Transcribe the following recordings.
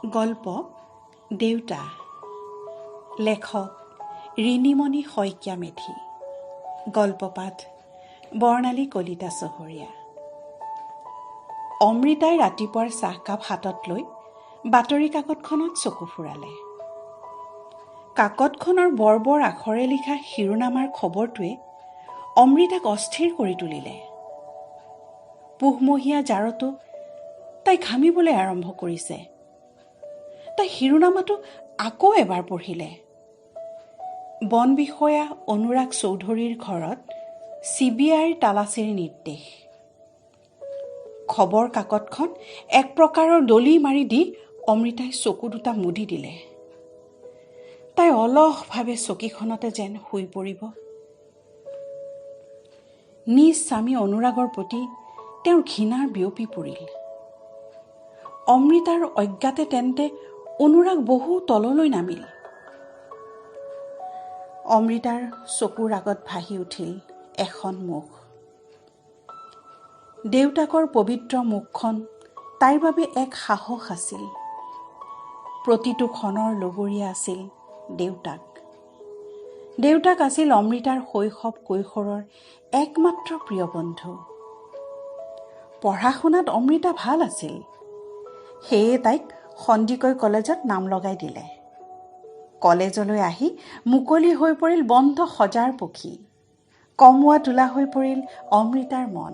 গল্প দেউতা। লেখক ঋণিমণি শইকীয়া মেধি। গল্পপাঠ বৰ্ণালী কলিতা চহৰীয়া। অমৃতাই ৰাতিপুৱাৰ চাহকাপ হাতত লৈ বাতৰি কাকতখনত চকু ফুৰালে। কাকতখনৰ বৰ বৰ আখৰে লিখা শিৰোনামাৰ খবৰটোৱে অমৃতাক অস্থিৰ কৰি তুলিলে। পুহমহীয়া জাৰতো তাই ঘামিবলৈ আৰম্ভ কৰিছে। তাই শিৰোনামাটো আকৌ এবাৰ পঢ়িলে। বন বিষয়া অনুৰাগ চৌধুৰীৰ ঘৰত CBIৰ তালাচীৰ নিৰ্দেশ। খবৰ কাকতখন এক প্ৰকাৰৰ দলি মাৰি দি অমৃতাই চকু দুটা মুদি দিলে। তাই অলসভাৱে চকীখনতে যেন শুই পৰিব। নিজ স্বামী অনুৰাগৰ প্ৰতি তেওঁৰ ঘৃণাৰ বিয়পি পৰিল। অমৃতাৰ অজ্ঞাতে তেন্তে অনুৰাগ বহু তললৈ নামিল। অমৃতাৰ চকুৰ আগত ভাহি উঠিল এখন মুখ। দেউতাকৰ পবিত্ৰ মুখখন তাইৰ বাবে এক সাহস আছিল। প্ৰতিটো ক্ষণৰ লগৰীয়া আছিল দেউতাক। দেউতাক আছিল অমৃতাৰ শৈশৱ কৈশোৰৰ একমাত্ৰ প্ৰিয় বন্ধু। পঢ়া শুনাত অমৃতা ভাল আছিল। সেয়ে তাইক সন্দিকৈ কলেজত নাম লগাই দিলে। কলেজলৈ আহি মুকলি হৈ পৰিল বন্ধ সজাৰ পক্ষী। কমোৱা তোলা হৈ পৰিল অমৃতাৰ মন।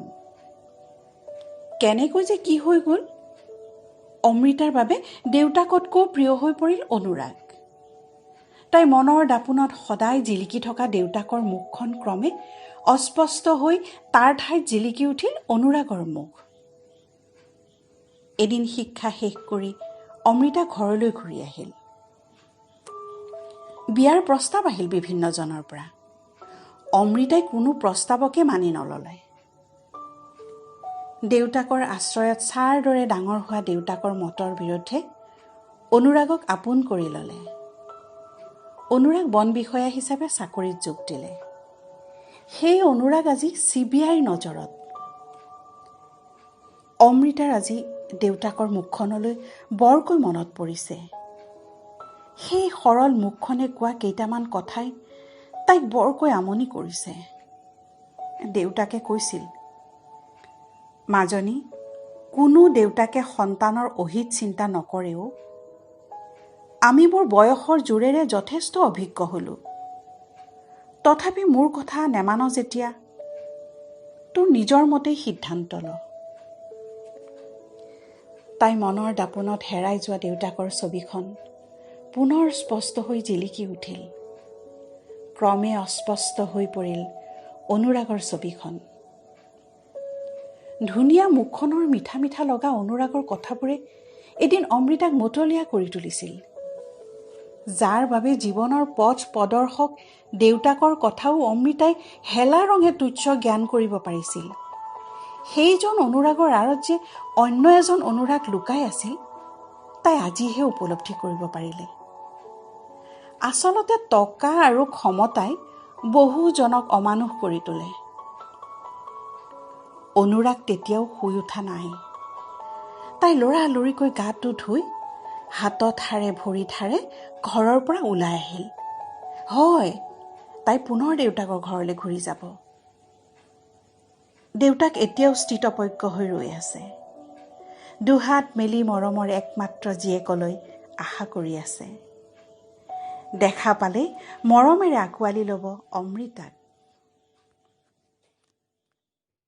কেনেকৈ যে কি হৈ গ'ল? অমৃতাৰ বাবে দেউতাকতকৈ প্ৰিয় হৈ পৰিল অনুৰাগ। তাই মনৰ দাপোনত সদায় জিলিকি থকা দেউতাকৰ মুখখন ক্ৰমে অস্পষ্ট হৈ তাৰ ঠাইত জিলিকি উঠিল অনুৰাগৰ মুখ। এদিন শিক্ষা শেষ কৰি অমৃতা ঘৰলৈ ঘূৰি আহিল। বিয়াৰ প্ৰস্তাৱ আহিল বিভিন্নজনৰ পৰা। অমৃতাই কোনো প্ৰস্তাৱকে মানি নললে। দেউতাকৰ আশ্ৰয়ত ছাৰ দৰে ডাঙৰ হোৱা দেউতাকৰ মতৰ বিৰুদ্ধে অনুৰাগক আপোন কৰি ল'লে। অনুৰাগ বন বিষয়া হিচাপে চাকৰিত যোগ দিলে। সেই অনুৰাগ আজি CBIৰ নজৰত। অমৃতাৰ আজি দেউতাকৰ মুখখনলৈ বৰকৈ মনত পৰিছে। সেই সৰল মুখখনে কোৱা কেইটামান কথাই তাইক বৰকৈ আমনি কৰিছে। দেউতাকে কৈছিল, মাজনী, কোনো দেউতাকে সন্তানৰ অহিত চিন্তা নকৰেও। আমিবোৰ বয়সৰ জোৰেৰে যথেষ্ট অভিজ্ঞ হলোঁ। তথাপি মোৰ কথা নেমান যেতিয়া তোৰ নিজৰ মতেই সিদ্ধান্ত ল। তাই মনৰ দাপোনত হেৰাই যোৱা দেউতাকৰ ছবিখন পুনৰ স্পষ্ট হৈ জিলিকি উঠিল। ক্ৰমে অস্পষ্ট হৈ পৰিল অনুৰাগৰ ছবিখন। ধুনীয়া মুখখনৰ মিঠা মিঠা লগা অনুৰাগৰ কথাবোৰে এদিন অমৃতাক মতলীয়া কৰি তুলিছিল। যাৰ বাবে জীৱনৰ পথ প্ৰদৰ্শক দেউতাকৰ কথাও অমৃতাই হেলা ৰঙে তুচ্ছ জ্ঞান কৰিব পাৰিছিল। সেইজন অনুৰাগৰ আঁৰত যে অন্য এজন অনুৰাগ লুকাই আছিল, তাই আজিহে উপলব্ধি কৰিব পাৰিলে। আচলতে টকা আৰু ক্ষমতাই বহুজনক অমানুষ কৰি তোলে। অনুৰাগ তেতিয়াও শুই উঠা নাই। তাই লৰালৰিকৈ গাটো ধুই হাতত হাৰে ভৰিত হাৰে ঘৰৰ পৰা ওলাই আহিল। হয়, তাই পুনৰ দেউতাকৰ ঘৰলৈ ঘূৰি যাব। দেউতাক এতিয়াও স্থিতপজ্ঞ হৈ ৰৈ আছে। দুহাত মেলি মৰমৰ একমাত্ৰ জীয়েকলৈ আশা কৰি আছে। দেখা পালেই মৰমেৰে আঁকোৱালি ল'ব অমৃতাক।